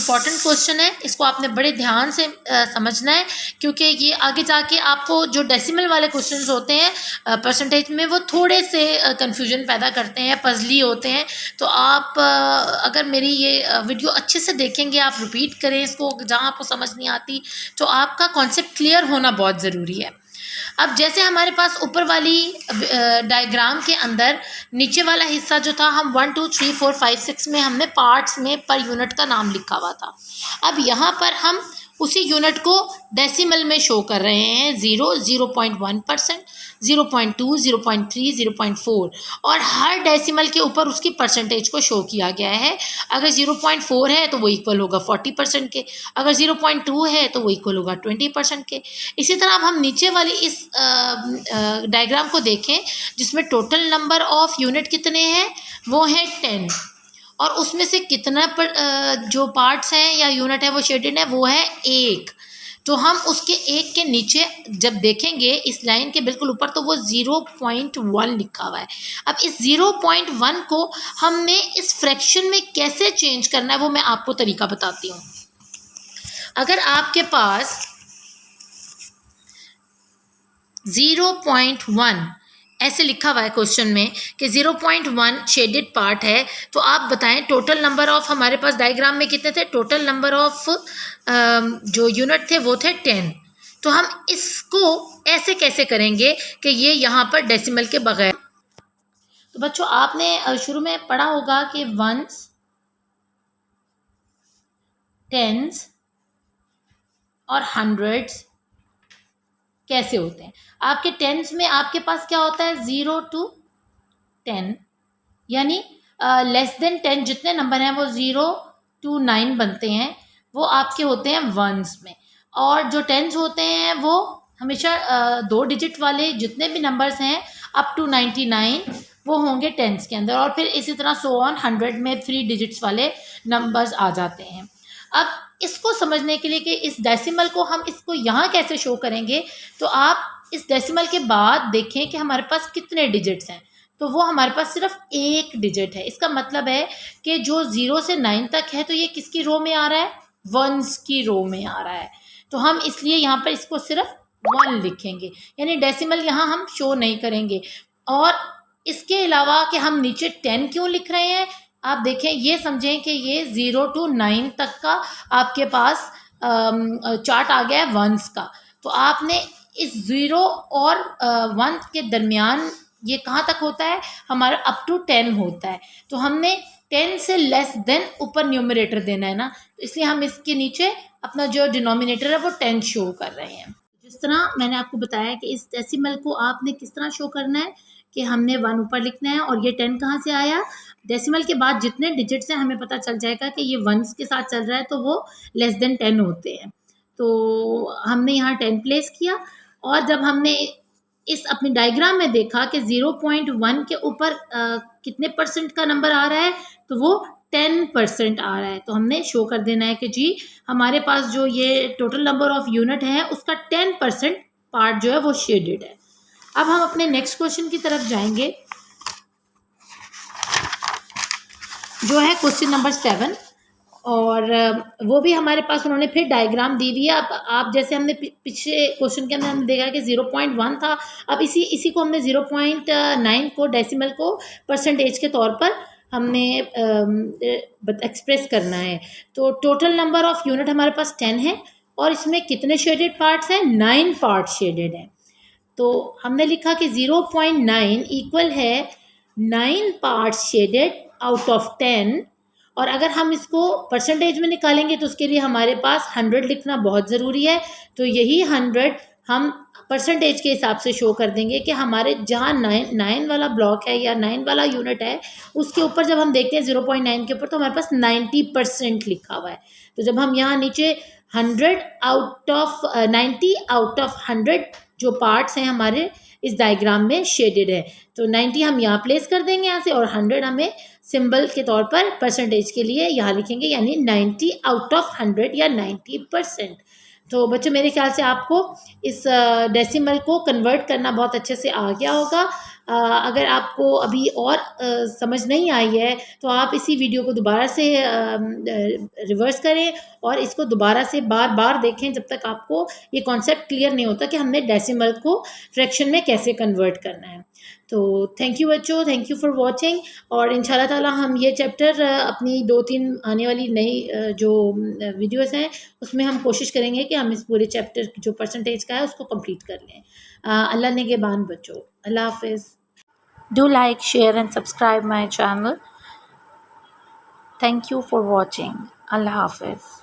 Important question है, इसको आपने बड़े ध्यान से समझना है, क्योंकि ये आगे जाके आपको जो डेसिमल वाले क्वेश्चंस होते हैं परसेंटेज में, वो थोड़े से कन्फ्यूजन पैदा करते हैं, पजली होते हैं। तो आप अगर मेरी ये वीडियो अच्छे से देखेंगे, आप रिपीट करें इसको जहाँ आपको समझ नहीं आती, तो आपका कॉन्सेप्ट क्लियर होना बहुत ज़रूरी है। अब जैसे हमारे पास ऊपर वाली डायग्राम के अंदर नीचे वाला हिस्सा जो था, हम 1 2 3 4 5 6 में हमने पार्ट्स में पर यूनिट का नाम लिखा हुआ था। अब यहाँ पर हम उसी यूनिट को डेसिमल में शो कर रहे हैं, 0, 0.1%, 0.2, 0.3, 0.4, और हर डेसिमल के ऊपर उसकी परसेंटेज को शो किया गया है। अगर 0.4 है तो वो इक्वल होगा 40% के, अगर 0.2 है तो वो इक्वल होगा 20% के। इसी तरह अब हम नीचे वाली इस डायग्राम को देखें, जिसमें टोटल नंबर ऑफ यूनिट कितने हैं, वो है 10, और उसमें से कितना जो पार्ट्स हैं या यूनिट है वो शेडेड है, वो है 1। तो हम उसके 1 के नीचे जब देखेंगे इस लाइन के बिल्कुल ऊपर, तो वो 0.1 लिखा हुआ है। अब इस 0.1 को हमने इस फ्रैक्शन में कैसे चेंज करना है, वो मैं आपको तरीका बताती हूँ। अगर आपके पास 0.1 ऐसे लिखा हुआ है क्वेश्चन में कि 0.1 शेडेड पार्ट है, तो आप बताएं टोटल नंबर ऑफ हमारे पास डायग्राम में कितने थे। टोटल नंबर ऑफ जो यूनिट थे वो थे 10। तो हम इसको ऐसे कैसे करेंगे कि ये यहाँ पर डेसिमल के बगैर। तो बच्चों, आपने शुरू में पढ़ा होगा कि वंस, टेंस और हंड्रेड्स कैसे होते हैं। आपके टेंस में आपके पास क्या होता है, 0 to 10, यानी लेस देन 10 जितने नंबर हैं वो 0 to 9 बनते हैं, वो आपके होते हैं वंस में। और जो टेंस होते हैं वो हमेशा 2 डिजिट वाले जितने भी नंबर्स हैं अप टू 99 वो होंगे टेंस के अंदर, और फिर इसी तरह सो ऑन 100 में 3 डिजिट्स वाले नंबर्स आ जाते हैं। अब इसको समझने के लिए कि इस डेसिमल को हम इसको यहाँ कैसे शो करेंगे, तो आप इस डेसिमल के बाद देखें कि हमारे पास कितने डिजिट्स हैं। तो वो हमारे पास सिर्फ 1 डिजिट है। इसका मतलब है कि जो 0 से 9 तक है, तो ये किसकी रो में आ रहा है, वंस की रो में आ रहा है। तो हम इसलिए यहाँ पर इसको सिर्फ 1 लिखेंगे, यानी डेसिमल यहाँ हम शो नहीं करेंगे। और इसके अलावा कि हम नीचे 10 क्यों लिख रहे हैं, आप देखें, ये समझें कि ये 0 to 9 तक का आपके पास चार्ट आ गया है वंस का। तो आपने इस 0 और 1 के दरमियान ये कहाँ तक होता है, हमारा अप टू 10 होता है। तो हमने 10 से लेस देन ऊपर न्यूमरेटर देना है ना, तो इसलिए हम इसके नीचे अपना जो डिनोमिनेटर है वो 10 शो कर रहे हैं। जिस तरह मैंने आपको बताया कि इस डेसिमल को आपने किस तरह शो करना है कि हमने 1 ऊपर लिखना है, और ये 10 कहाँ से आया, डेसिमल के बाद जितने डिजिट्स हैं हमें पता चल जाएगा कि ये वंस के साथ चल रहा है, तो वो लेस देन 10 होते हैं। तो हमने यहाँ 10 प्लेस किया, और जब हमने इस अपनी डायग्राम में देखा कि 0.1 के ऊपर कितने परसेंट का नंबर आ रहा है, तो वो 10% आ रहा है। तो हमने शो कर देना है कि जी हमारे पास जो ये टोटल नंबर ऑफ यूनिट है उसका 10% पार्ट जो है वो शेडेड है। अब हम अपने नेक्स्ट क्वेश्चन की तरफ जाएंगे, जो है क्वेश्चन नंबर 7, और वो भी हमारे पास उन्होंने फिर डायग्राम दी हुई है। अब आप जैसे हमने पिछले क्वेश्चन के अंदर हमने देखा कि 0.1 था, अब इसी को हमने 0.9 को डेसिमल को परसेंटेज के तौर पर हमने एक्सप्रेस करना है। तो टोटल नंबर ऑफ यूनिट हमारे पास 10 है, और इसमें कितने शेडेड पार्ट्स हैं, 9 पार्ट शेडेड हैं। तो हमने लिखा कि 0.9 इक्वल है 9 पार्ट्स शेडेड आउट ऑफ 10, और अगर हम इसको परसेंटेज में निकालेंगे तो उसके लिए हमारे पास 100 लिखना बहुत ज़रूरी है। तो यही 100 हम परसेंटेज के हिसाब से शो कर देंगे कि हमारे जहाँ 9 वाला ब्लॉक है या 9 वाला यूनिट है, उसके ऊपर जब हम देखते हैं 0.9 के ऊपर, तो हमारे पास 90% लिखा हुआ है। तो जब हम यहाँ नीचे 90 आउट ऑफ 100 जो पार्ट्स हैं हमारे इस डायग्राम में शेडेड है, तो 90 हम यहाँ प्लेस कर देंगे यहाँ से, और 100 हमें सिंबल के तौर पर परसेंटेज के लिए यहाँ लिखेंगे, यानी 90 आउट ऑफ 100 या 90%। तो बच्चों, मेरे ख्याल से आपको इस डेसिमल को कन्वर्ट करना बहुत अच्छे से आ गया होगा। अगर आपको अभी और समझ नहीं आई है तो आप इसी वीडियो को दोबारा से रिवर्स करें और इसको दोबारा से बार बार देखें जब तक आपको ये कॉन्सेप्ट क्लियर नहीं होता कि हमने डेसिमल को फ्रैक्शन में कैसे कन्वर्ट करना है। तो थैंक यू बच्चों, थैंक यू फॉर वॉचिंग। और इंशाल्लाह ताला हम ये चैप्टर अपनी 2-3 आने वाली नई जो वीडियोस हैं उसमें हम कोशिश करेंगे कि हम इस पूरे चैप्टर जो परसेंटेज का है उसको कंप्लीट कर लें। अल्लाह निगहबान बच्चों, अल्लाह हाफिज़। Do like, share and subscribe my channel. Thank you for watching. Allah Hafiz.